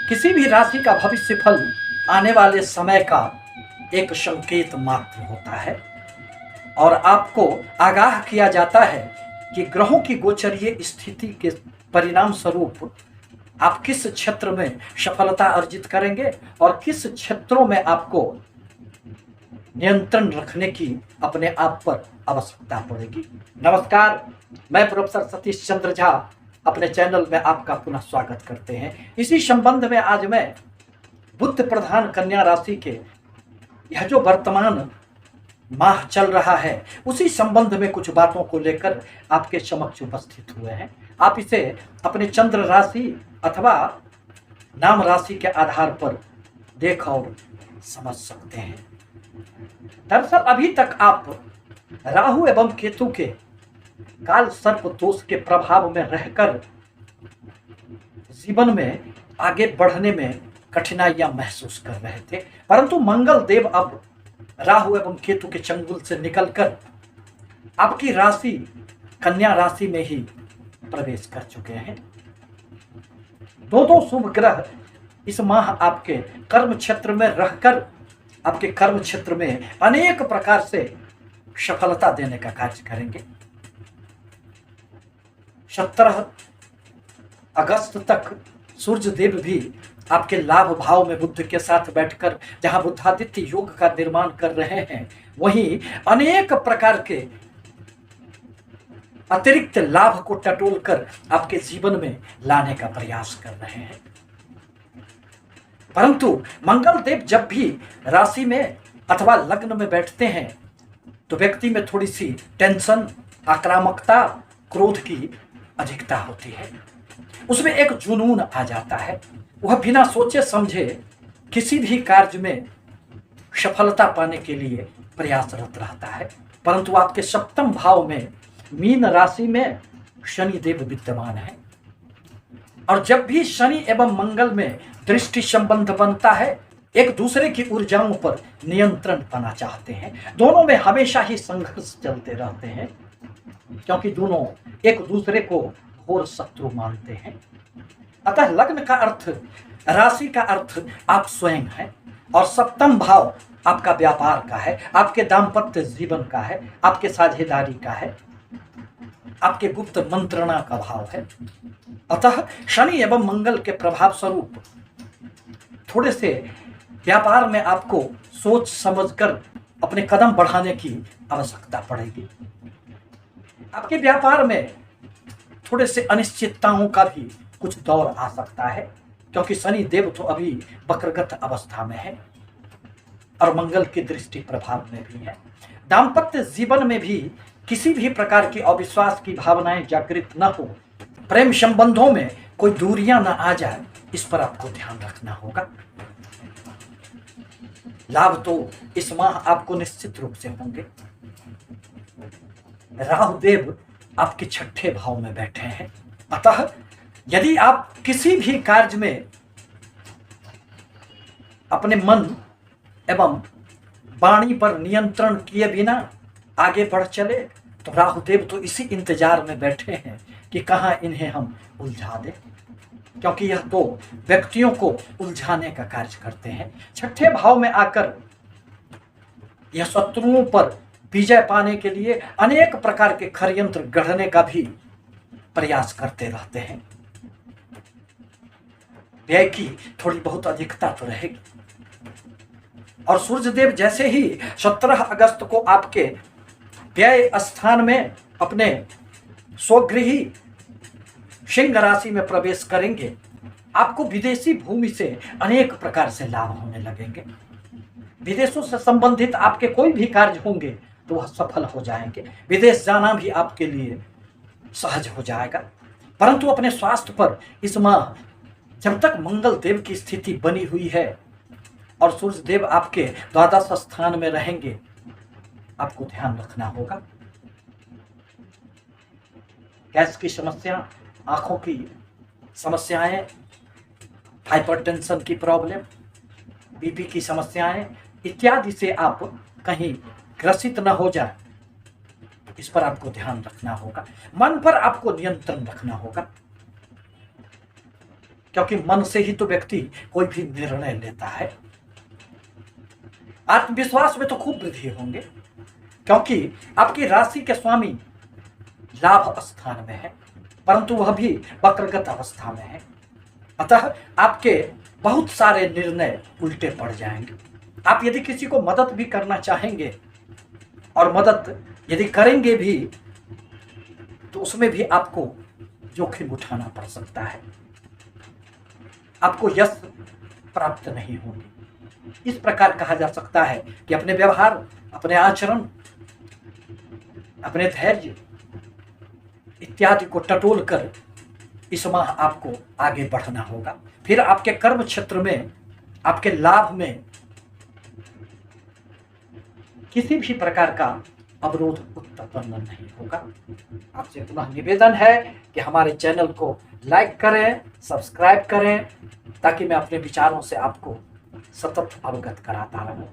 किसी भी राशि का भविष्य फल आने वाले समय का एक संकेत मात्र होता है और आपको आगाह किया जाता है कि ग्रहों की गोचरीय स्थिति के परिणाम स्वरूप आप किस क्षेत्र में सफलता अर्जित करेंगे और किस क्षेत्रों में आपको नियंत्रण रखने की अपने आप पर आवश्यकता पड़ेगी। नमस्कार, मैं प्रोफेसर सतीश चंद्र झा अपने चैनल में आपका पुनः स्वागत करते हैं। इसी संबंध में आज मैं बुध प्रधान कन्या राशि के यह जो वर्तमान माह चल रहा है उसी संबंध में कुछ बातों को लेकर आपके समक्ष उपस्थित हुए हैं। आप इसे अपने चंद्र राशि अथवा नाम राशि के आधार पर देख और समझ सकते हैं। दरअसल अभी तक आप राहु एवं केतु के काल सर्प दोष के प्रभाव में रहकर जीवन में आगे बढ़ने में कठिनाइयां महसूस कर रहे थे, परंतु मंगल देव अब राहु एवं केतु के चंगुल से निकलकर आपकी राशि कन्या राशि में ही प्रवेश कर चुके हैं। दो शुभ ग्रह इस माह आपके कर्म क्षेत्र में रहकर आपके कर्म क्षेत्र में अनेक प्रकार से सफलता देने का कार्य करेंगे। 17 अगस्त तक सूर्य देव भी आपके लाभ भाव में बुध के साथ बैठकर जहां बुधादित्य योग का निर्माण कर रहे हैं, वहीं अनेक प्रकार के अतिरिक्त लाभ को टटोलकर आपके जीवन में लाने का प्रयास कर रहे हैं। परंतु मंगल देव जब भी राशि में अथवा लग्न में बैठते हैं तो व्यक्ति में थोड़ी सी टेंशन, आक्रामकता, क्रोध की अधिकता होती है। उसमें एक जुनून आ जाता है। वह बिना सोचे समझे किसी भी कार्य में सफलता पाने के लिए प्रयासरत रहता है। परंतु आपके सप्तम भाव में मीन राशि में शनि देव विद्यमान है और जब भी शनि एवं मंगल में दृष्टि संबंध बनता है, एक दूसरे की ऊर्जाओं पर नियंत्रण पाना चाहते हैं। दोनों में हमेशा ही संघर्ष चलते रहते हैं क्योंकि दोनों एक दूसरे को घोर शत्रु मानते हैं। अतः लग्न का अर्थ, राशि का अर्थ आप स्वयं हैं और सप्तम भाव आपका व्यापार का है, आपके दाम्पत्य जीवन का है, आपके साझेदारी का है, आपके गुप्त मंत्रणा का भाव है। अतः शनि एवं मंगल के प्रभाव स्वरूप थोड़े से व्यापार में आपको सोच समझकर अपने कदम बढ़ाने की आवश्यकता पड़ेगी। आपके व्यापार में थोड़े से अनिश्चितताओं का भी कुछ दौर आ सकता है क्योंकि शनि देव तो अभी वक्रगत अवस्था में है और मंगल की दृष्टि प्रभाव में भी है। दाम्पत्य जीवन में भी किसी भी प्रकार की अविश्वास की भावनाएं जागृत न हो, प्रेम संबंधों में कोई दूरियां न आ जाए, इस पर आपको ध्यान रखना होगा। लाभ तो इस माह आपको निश्चित रूप से होंगे। राहु देव आपके छठे भाव में बैठे हैं। अतः यदि आप किसी भी कार्य में अपने मन एवं वाणी पर नियंत्रण किए बिना आगे बढ़ चले तो राहु देव तो इसी इंतजार में बैठे हैं कि कहां इन्हें हम उलझा दें, क्योंकि यह दो व्यक्तियों को उलझाने का कार्य करते हैं। छठे भाव में आकर यह शत्रुओं पर विजय पाने के लिए अनेक प्रकार के षड्यंत्र गढ़ने का भी प्रयास करते रहते हैं। व्यय की थोड़ी बहुत अधिकता तो रहेगी और सूर्यदेव जैसे ही 17 अगस्त को आपके व्यय स्थान में अपने स्वगृही सिंह राशि में प्रवेश करेंगे, आपको विदेशी भूमि से अनेक प्रकार से लाभ होने लगेंगे। विदेशों से संबंधित आपके कोई भी कार्य होंगे तो वह सफल हो जाएंगे। विदेश जाना भी आपके लिए सहज हो जाएगा। परंतु अपने स्वास्थ्य पर इस माह जब तक मंगल देव की स्थिति बनी हुई है और सूर्य देव आपके द्वादश स्थान में रहेंगे, आपको ध्यान रखना होगा। गैस की समस्या, आंखों की समस्याएं, हाइपरटेंशन की प्रॉब्लम, बीपी की समस्याएं इत्यादि से आप कहीं ग्रसित न हो जाए, इस पर आपको ध्यान रखना होगा। मन पर आपको नियंत्रण रखना होगा। क्योंकि मन से ही तो व्यक्ति कोई भी निर्णय लेता है। आत्मविश्वास में तो खूब वृद्धि होंगे, क्योंकि आपकी राशि के स्वामी लाभ स्थान में है, परंतु वह भी वक्रगत अवस्था में है। अतः आपके बहुत सारे निर्णय उल्टे पड़ जाएंगे। आप यदि किसी को मदद भी करना चाहेंगे और मदद यदि करेंगे भी, तो उसमें भी आपको जोखिम उठाना पड़ सकता है। आपको यश प्राप्त नहीं होगी। इस प्रकार कहा जा सकता है कि अपने व्यवहार, अपने आचरण, अपने धैर्य इत्यादि को टटोल कर इस माह आपको आगे बढ़ना होगा। फिर आपके कर्म क्षेत्र में, आपके लाभ में किसी भी प्रकार का अवरोध उत्पन्न नहीं होगा। आपसे पुनः निवेदन है कि हमारे चैनल को लाइक करें, सब्सक्राइब करें, ताकि मैं अपने विचारों से आपको सतत अवगत कराता रहूं।